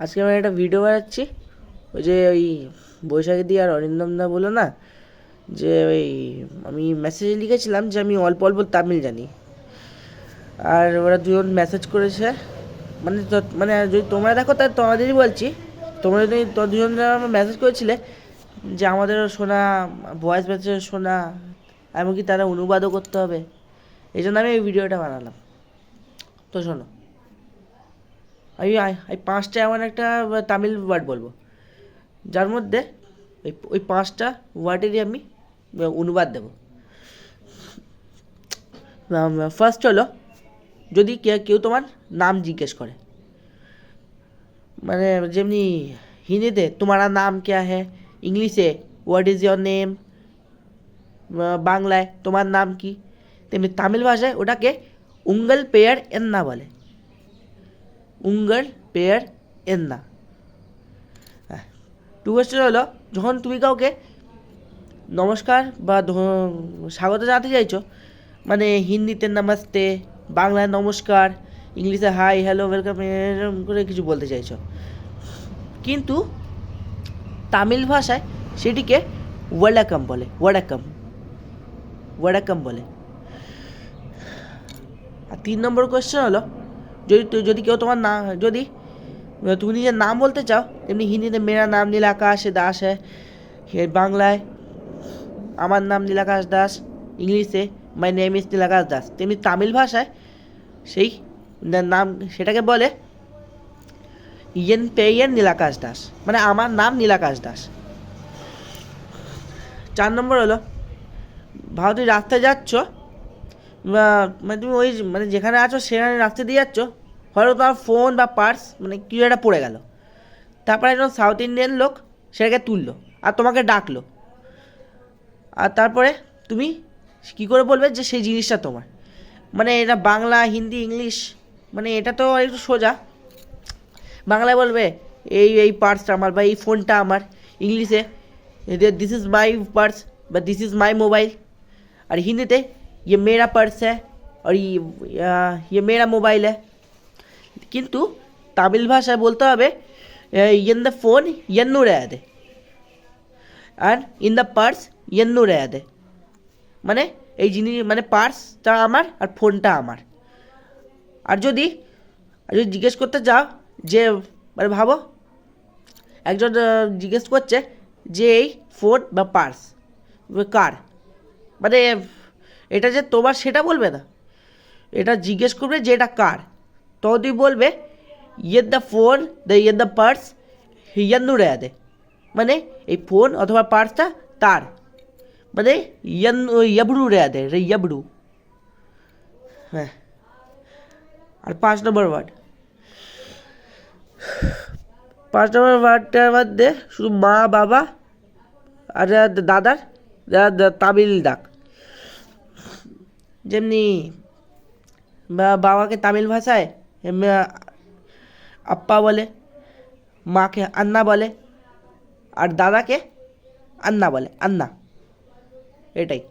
আজকে আমি একটা ভিডিও বানাচ্ছি। ওই যে ওই বৈশাখী দি আর অরিন্দম দা বলো না যে ওই আমি মেসেজে লিখেছিলাম যে আমি অল্প অল্প তামিল জানি, আর ওরা দুজন মেসেজ করেছে। মানে যদি তোমরা দেখো তাহলে তোমাদেরই বলছি। তোমরা যদি দুজন মেসেজ করেছিলে যে আমাদেরও শোনা, ভয়েস মেসেজ শোনা, এমনকি তারা অনুবাদও করতে হবে। এই জন্য আমি এই ভিডিওটা বানালাম। তো শোনো, আমি এই 5টা এমন একটা তামিল ওয়ার্ড বলবো যার মধ্যে ওই 5টা ওয়ার্ডেরই আমি অনুবাদ দেব। ফার্স্ট হলো, যদি কেউ তোমার নাম জিজ্ঞেস করে, মানে যেমনি হিন্দিতে তোমারা নাম ক্যা হ্যাঁ, ইংলিশে হোয়াট ইজ ইয়োর নেম, বাংলায় তোমার নাম কি, তেমনি তামিল ভাষায় ওটাকে উঙ্গল পেয়ার এন্না বলে। উঙ্গল পেয়ার এন্না। টু কোয়েশ্চেন হলো, যখন তুমি কাউকে নমস্কার বা স্বাগত জানাতে চাইছো, মানে হিন্দিতে নমস্তে, বাংলায় নমস্কার, ইংলিশে হাই হ্যালো ওয়েলকাম এরকম করে কিছু বলতে চাইছো, কিন্তু তামিল ভাষায় সেটিকে ওয়াডাকাম বলে। ওয়াডাকাম ওয়াডাকাম বলে। আর 3 নম্বর কোয়েশ্চেন হলো, যদি কেউ তোমার না, যদি তুমি নিজের নাম বলতে চাও, তেমনি হিন্দিতে মেরা নাম নীলাকাশ দাস হ্যাঁ, বাংলায় আমার নাম নীলাকাশ দাস, ইংলিশে মাই নেম ইজ নীলাকাশ দাস, তেমনি তামিল ভাষায় সেই নাম সেটাকে বলে ইয়েন পেয়েন নীলাকাশ দাস, মানে আমার নাম নীলাকাশ দাস। 4 নম্বর হলো, ভালো তুমি রাস্তায় যাচ্ছ, মানে তুমি ওই মানে যেখানে আছো সেখানে রাস্তা দিয়ে যাচ্ছ, হয়তো তোমার ফোন বা পার্স মানে কিছু একটা পড়ে গেল, তারপরে একজন সাউথ ইন্ডিয়ান লোক সেটাকে তুললো আর তোমাকে ডাকলো, আর তারপরে তুমি কী করে বলবে যে সেই জিনিসটা তোমার? মানে এটা বাংলা, হিন্দি, ইংলিশ, মানে এটা তো একটু সোজা। বাংলায় বলবে এই পার্সটা আমার বা এই ফোনটা আমার, ইংলিশে দিস ইজ মাই পার্স বা দিস ইজ মাই মোবাইল, আর হিন্দিতে ये मेरा पर्स है और ये मेरा मोबाइल है। কিন্তু তামিল ভাষায় বলতে হবে ইন দ্য ফোন ইয়েন্নু রেয়াদে, আর ইন দ্য পার্স ইয়েন্নু রেয়াদে, মানে এই জিনিস মানে পার্সটা আমার আর ফোনটা আমার। আর যদি জিজ্ঞেস করতে চাও যে, মানে ভাবো একজন জিজ্ঞেস করছে যে এই ফোন বা পার্স কার, মানে এটা যে তোমার সেটা বলবে না, এটা জিজ্ঞেস করবে যে এটা কার, তো তুই বলবে ইয়ে দ্য ফোন ইয়ে দ্য পার্স হিয়ান্নু রেয়াদে, মানে এই ফোন অথবা পার্সটা তার, মানে ইয়াবড়ু রেয়াদে রে ইয়াবড়ু। হ্যাঁ। আর 5 নম্বর ওয়ার্ড, 5 নম্বর ওয়ার্ডটার মধ্যে শুধু মা বাবা আর দাদার তামিল ডাক, যেমনি বাবাকে তামিল ভাষায় আপ্পা বলে, মাকে আন্না বলে, আর দাদাকে আন্না বলে, আন্না, এটাই।